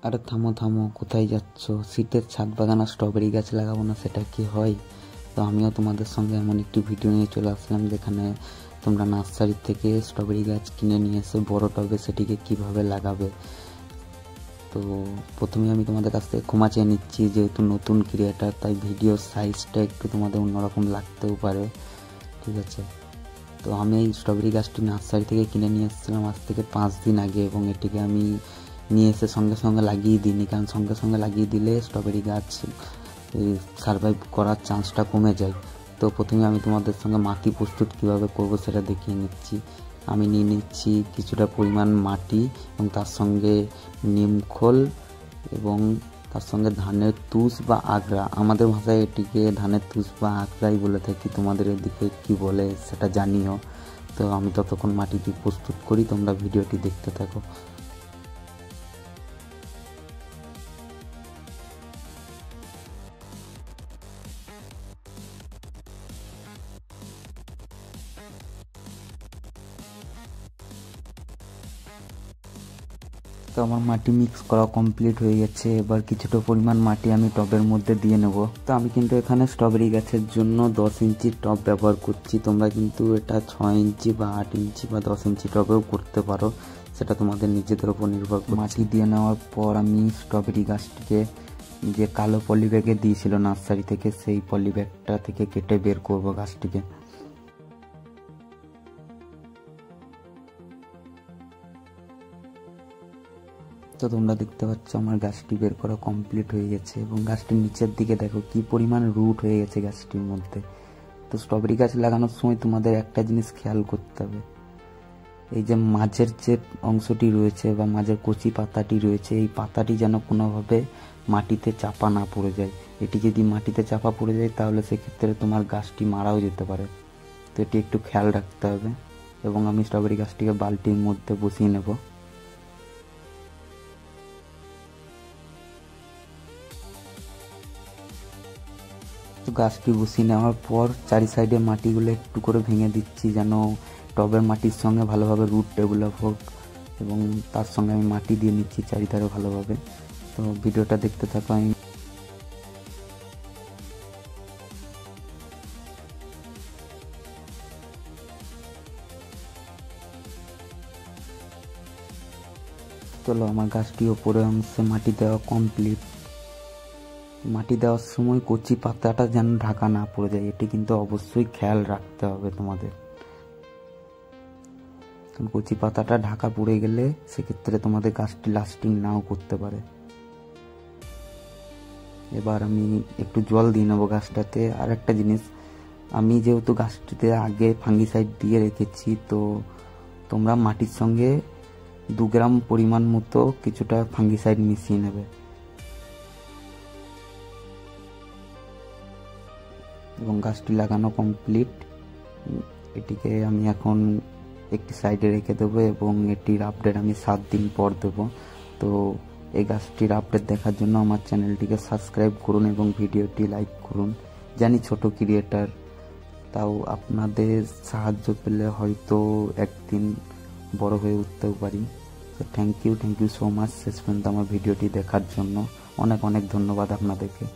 আরে থামো থামো, কোথায় যাচ্ছ? শীতের ছাদ বাগান আর স্ট্রবেরি গাছ লাগাবো না, সেটা কি হয়? তো আমিও তোমাদের সঙ্গে এমন একটি ভিডিও নিয়ে চলে আসলাম যেখানে তোমরা নার্সারি থেকে স্ট্রবেরি গাছ কিনে নিয়ে এসে বড় টবে সেটিকে কিভাবে লাগাবে। তো প্রথমে আমি তোমাদের কাছ থেকে ক্ষমা চেয়ে নিচ্ছি, যেহেতু নতুন ক্রিয়েটার তাই ভিডিওর সাইজটা একটু তোমাদের অন্যরকম লাগতেও পারে, ঠিক আছে? তো আমি এই স্ট্রবেরি গাছটি নার্সারি থেকে কিনে নিয়ে এসেছিলাম আজ থেকে 5 দিন আগে, এবং এটিকে আমি নিয়ে এসে সঙ্গে সঙ্গে লাগিয়ে দিইনি, কারণ সঙ্গে সঙ্গে লাগিয়ে দিলে স্ট্রবেরি গাছ সারভাইভ করার চান্সটা কমে যায়। তো প্রথমে আমি তোমাদের সঙ্গে মাটি প্রস্তুত কীভাবে করব সেটা দেখিয়ে নিচ্ছি। আমি নিয়ে নিচ্ছি কিছুটা পরিমাণ মাটি এবং তার সঙ্গে নিমখোল এবং তার সঙ্গে ধানের তুষ বা আগড়া, আমাদের ভাষায় এটিকে ধানের তুষ বা আগড়াই বলে থাকি, তোমাদের এদিকে কি বলে সেটা জানিও। তো আমি ততক্ষণ মাটিটি প্রস্তুত করি, তোমরা ভিডিওটি দেখতে থাকো। তো আমার মাটি মিক্স করা কমপ্লিট হয়ে গেছে। এবার কিছুটা পরিমাণ মাটি আমি টবের মধ্যে দিয়ে নেব। তো আমি কিন্তু এখানে স্ট্রবেরি গাছের জন্য 10 ইঞ্চির টব ব্যবহার করছি, তোমরা কিন্তু এটা 6 ইঞ্চি বা 8 ইঞ্চি বা 10 ইঞ্চি টবেও করতে পারো, সেটা তোমাদের নিজেদের উপর নির্ভর করে। মাটি দিয়ে নেওয়ার পর আমি স্ট্রবেরি গাছটিকে যে কালো পলি ব্যাগে দিয়েছিল নার্সারি থেকে, সেই পলি ব্যাগটা থেকে কেটে বের করব গাছটিকে। তো তোমরা দেখতে পাচ্ছ আমার গাছটি বের করা কমপ্লিট হয়ে গেছে, এবং গাছটির নিচের দিকে দেখো কি পরিমাণ রুট হয়ে গেছে গাছটির মধ্যে। তো স্ট্রবেরি গাছ লাগানোর সময় তোমাদের একটা জিনিস খেয়াল করতে হবে, এই যে মাঝের যে অংশটি রয়েছে বা মাঝের কচি পাতাটি রয়েছে, এই পাতাটি যেন কোনোভাবে মাটিতে চাপা না পড়ে যায়। এটি যদি মাটিতে চাপা পড়ে যায় তাহলে সেক্ষেত্রে তোমার গাছটি মারাও যেতে পারে। তো এটি একটু খেয়াল রাখতে হবে। এবং আমি স্ট্রবেরি গাছটিকে বালতির মধ্যে বসিয়ে নেব। তো গাছটি বসিয়ে নেওয়ার পর চারি সাইডে মাটিগুলো একটু করে ভেঙে দিচ্ছি, যেন টবের মাটির সঙ্গে ভালোভাবে রুট ডেভেলপ হোক, এবং তার সঙ্গে আমি মাটি দিয়ে নিচ্ছি চারিধারে ভালোভাবে। তো ভিডিওটা দেখতে থাকো। আমি চলো, আমার গাছটি ওপরে অংশে মাটি দেওয়া কমপ্লিট। মাটি দেওয়ার সময় কচি পাতাটা যেন ঢাকা না পড়ে যায়, এটি কিন্তু অবশ্যই খেয়াল রাখতে হবে তোমাদের। কচি পাতাটা ঢাকা পড়ে গেলে সেক্ষেত্রে তোমাদের গাছটি লাস্টিং নাও করতে পারে। এবার আমি একটু জল দিয়ে নেবো গাছটাতে। আর একটা জিনিস, আমি যেহেতু গাছটিতে আগে ফাঙ্গিসাইড দিয়ে রেখেছি, তো তোমরা মাটির সঙ্গে 2 গ্রাম পরিমাণ মতো কিছুটা ফাঙ্গিসাইড মিশিয়ে নেবে। এবং গাছটি লাগানো কমপ্লিট। এটিকে আমি এখন একটি সাইডে রেখে দেবো, এবং এটির আপডেট আমি 7 দিন পর দেবো। তো এই গাছটির আপডেট দেখার জন্য আমার চ্যানেলটিকে সাবস্ক্রাইব করুন এবং ভিডিওটি লাইক করুন। জানি ছোট ক্রিয়েটার, তাও আপনাদের সাহায্য পেলে হয়তো একদিন বড় হয়ে উঠতেও পারি। তো থ্যাংক ইউ সো মাচ শেষ পর্যন্ত আমার ভিডিওটি দেখার জন্য। অনেক অনেক ধন্যবাদ আপনাদেরকে।